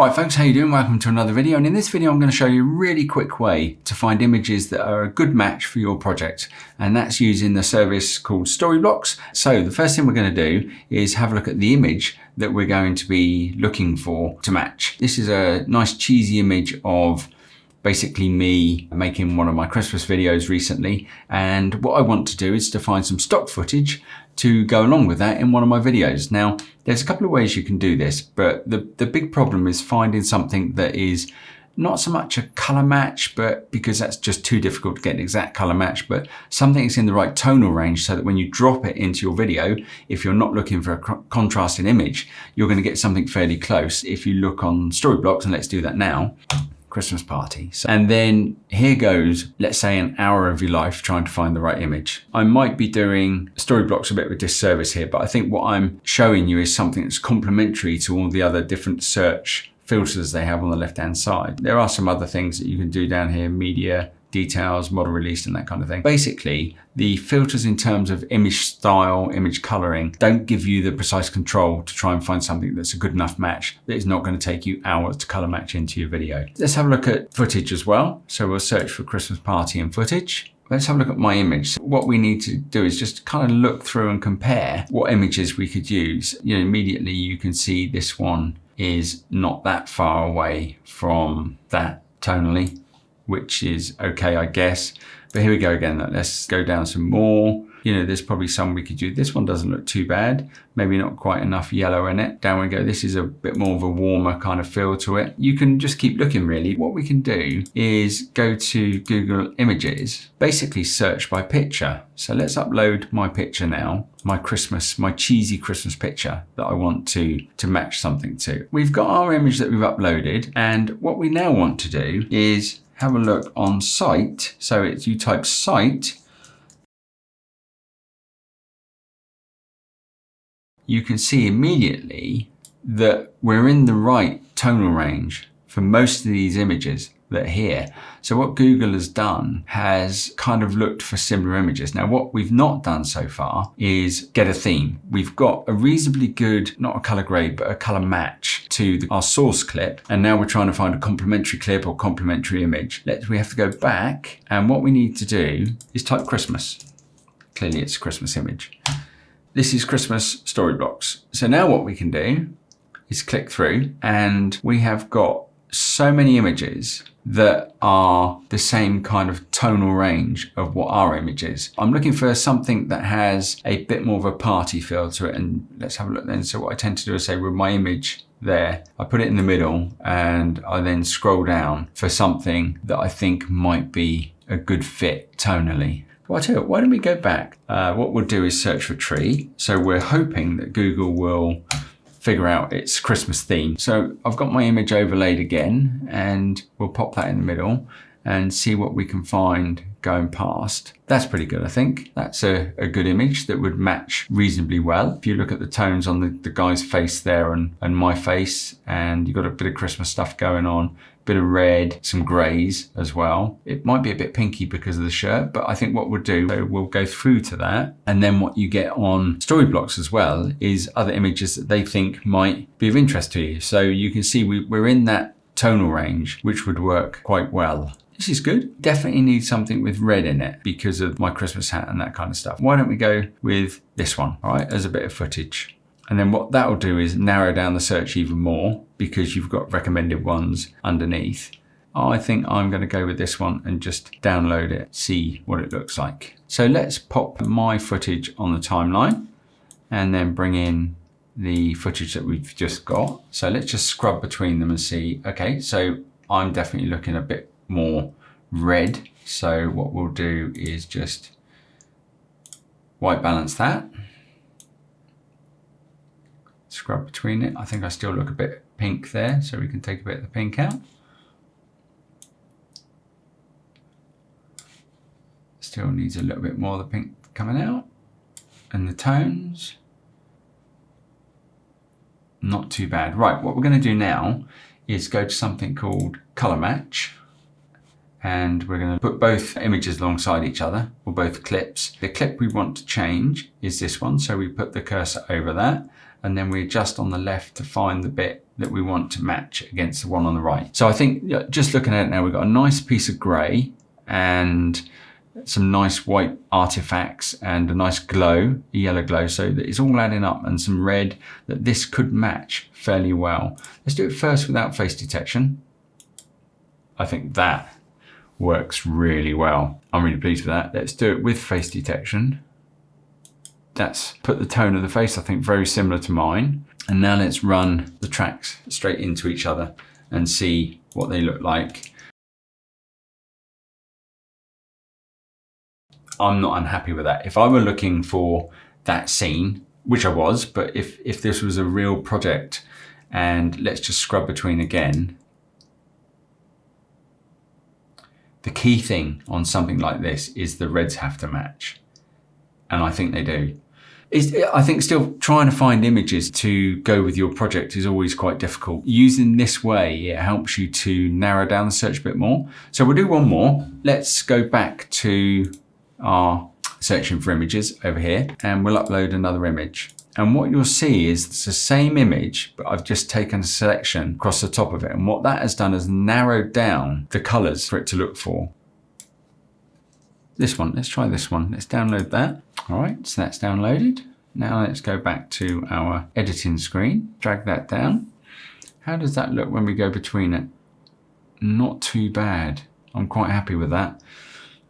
Alright folks, how you doing? Welcome to another video, and in this video I'm going to show you a really quick way to find images that are a good match for your project, and that's using the service called Storyblocks. So the first thing we're going to do is have a look at the image that we're going to be looking for to match. This is a nice cheesy image of basically me making one of my Christmas videos recently, and what I want to do is to find some stock footage to go along with that in one of my videos. Now, there's a couple of ways you can do this, but the big problem is finding something that is not so much a color match, but because that's just too difficult to get an exact color match, but something that's in the right tonal range so that when you drop it into your video, if you're not looking for a contrasting image, you're going to get something fairly close. If you look on Storyblocks, and let's do that now, Christmas party. And then here goes, let's say, an hour of your life trying to find the right image. I might be doing Storyblocks a bit of a disservice here, but I think what I'm showing you is something that's complementary to all the other different search filters they have on the left-hand side. There are some other things that you can do down here, media, details, model release, and that kind of thing. Basically, the filters in terms of image style, image coloring, don't give you the precise control to try and find something that's a good enough match that is not going to take you hours to color match into your video. Let's have a look at footage as well. So we'll search for Christmas party and footage. Let's have a look at my image. So what we need to do is just kind of look through and compare what images we could use. You know, immediately you can see this one is not that far away from that tonally, which is okay, I guess. But here we go again. Let's go down some more. You know, there's probably some we could do. This one doesn't look too bad. Maybe not quite enough yellow in it. Down we go. This is a bit more of a warmer kind of feel to it. You can just keep looking, really. What we can do is go to Google Images, basically search by picture. So let's upload my picture now, my cheesy Christmas picture that I want to match something to. We've got our image that we've uploaded, and what we now want to do is have a look on site. So you type site, you can see immediately that we're in the right tonal range for most of these images that are here. So what Google has done has kind of looked for similar images. Now, what we've not done so far is get a theme. We've got a reasonably good, not a color grade, but a color match to our source clip. And now we're trying to find a complementary clip or complementary image. We have to go back, and what we need to do is type Christmas. Clearly it's a Christmas image. This is Christmas Storyblocks. So now what we can do is click through, and we have got so many images that are the same kind of tonal range of what our image is. I'm looking for something that has a bit more of a party feel to it, and let's have a look then. So what I tend to do is say with my image there, I put it in the middle, and I then scroll down for something that I think might be a good fit tonally. Well, I tell you what, why don't we go back? What we'll do is search for tree. So we're hoping that Google will figure out its Christmas theme. So I've got my image overlaid again, and we'll pop that in the middle and see what we can find going past. That's pretty good, I think. That's a good image that would match reasonably well. If you look at the tones on the guy's face there and my face, and you've got a bit of Christmas stuff going on, bit of red, some greys as well. It might be a bit pinky because of the shirt, but I think what we'll do, we'll go through to that. And then what you get on Storyblocks as well is other images that they think might be of interest to you. So you can see we're in that tonal range, which would work quite well. This is good. Definitely need something with red in it because of my Christmas hat and that kind of stuff. Why don't we go with this one, all right, as a bit of footage. And then what that will do is narrow down the search even more because you've got recommended ones underneath. I think I'm going to go with this one and just download it, see what it looks like. So let's pop my footage on the timeline and then bring in the footage that we've just got. So let's just scrub between them and see. Okay, so I'm definitely looking a bit more red. So what we'll do is just white balance that. Scrub between it. I think I still look a bit pink there, so we can take a bit of the pink out. Still needs a little bit more of the pink coming out. And the tones, not too bad. Right, what we're going to do now is go to something called color match, and we're going to put both images alongside each other, or both clips. The clip we want to change is this one, so we put the cursor over that, and then we adjust on the left to find the bit that we want to match against the one on the right. So I think just looking at it now, we've got a nice piece of grey and some nice white artifacts and a nice glow, a yellow glow, so that it's all adding up, and some red that this could match fairly well. Let's do it first without face detection. I think that works really well. I'm really pleased with that. Let's do it with face detection. That's put the tone of the face, I think, very similar to mine. And now let's run the tracks straight into each other and see what they look like. I'm not unhappy with that. If I were looking for that scene, which I was, but if this was a real project, and let's just scrub between again. The key thing on something like this is the reds have to match. And I think they do. I think still trying to find images to go with your project is always quite difficult. Using this way, it helps you to narrow down the search a bit more. So we'll do one more. Let's go back to our searching for images over here, and we'll upload another image. And what you'll see is it's the same image, but I've just taken a selection across the top of it. And what that has done is narrowed down the colors for it to look for. This one, let's try this one. Let's download that. All right, so that's downloaded. Now let's go back to our editing screen, drag that down. How does that look when we go between it? Not too bad. I'm quite happy with that.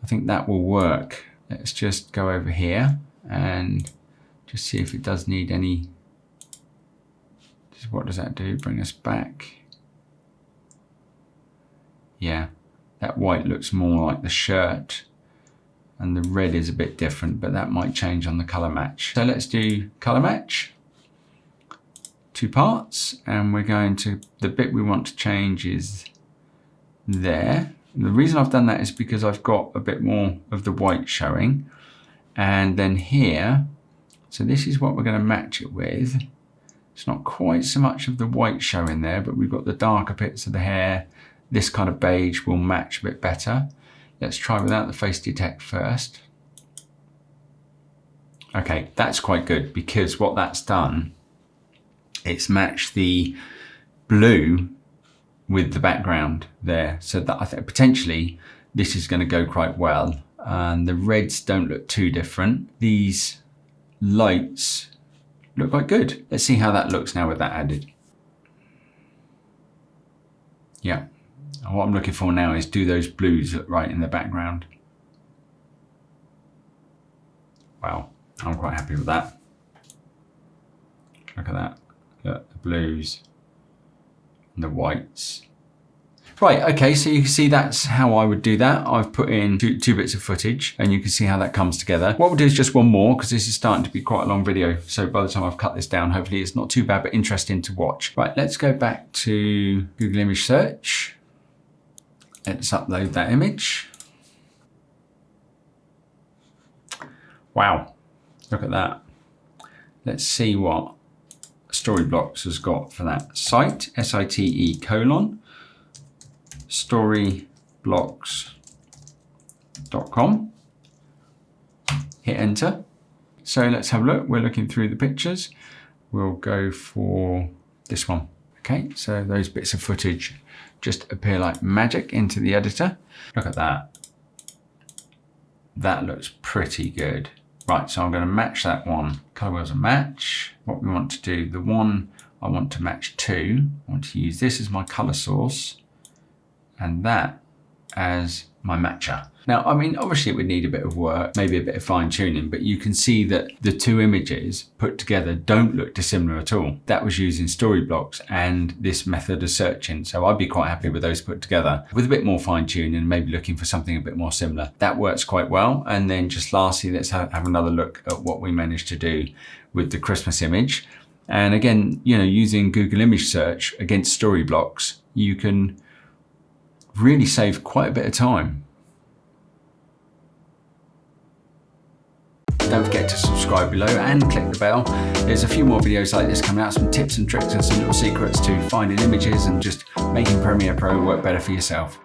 I think that will work. Let's just go over here and just see if it does need any. What does that do? Bring us back. Yeah, that white looks more like the shirt, and the red is a bit different, but that might change on the color match. So let's do color match, 2 parts, and we're going to, the bit we want to change is there. And the reason I've done that is because I've got a bit more of the white showing. And then here, so this is what we're going to match it with. It's not quite so much of the white showing there, but we've got the darker bits of the hair. This kind of beige will match a bit better. Let's try without the face detect first. Okay, that's quite good, because what that's done, it's matched the blue with the background there. So that I think potentially this is going to go quite well. And the reds don't look too different. These lights look quite good. Let's see how that looks now with that added. Yeah. And what I'm looking for now is, do those blues look right in the background? Wow, I'm quite happy with that. Look at that. Look, the blues and the whites. Right, okay, so you can see that's how I would do that. I've put in two bits of footage, and you can see how that comes together. What we'll do is just one more, because this is starting to be quite a long video. So by the time I've cut this down, hopefully it's not too bad, but interesting to watch. Right, let's go back to Google Image Search. Let's upload that image. Wow, look at that. Let's see what Storyblocks has got for that. Site, S-I-T-E : storyblocks.com. Hit enter. So let's have a look. We're looking through the pictures. We'll go for this one. Okay, so those bits of footage just appear like magic into the editor. Look at that. That looks pretty good. Right, so I'm going to match that one. Color wheels are match. What we want to do, the one I want to match to, I want to use this as my color source, and that as my matcher. Now, I mean, obviously it would need a bit of work, maybe a bit of fine tuning, but you can see that the two images put together don't look dissimilar at all. That was using Storyblocks and this method of searching. So I'd be quite happy with those put together with a bit more fine tuning, maybe looking for something a bit more similar. That works quite well. And then just lastly, let's have another look at what we managed to do with the Christmas image. And again, you know, using Google Image Search against Storyblocks, you can really save quite a bit of time. Don't forget to subscribe below and click the bell. There's a few more videos like this coming out, some tips and tricks and some little secrets to finding images and just making Premiere Pro work better for yourself.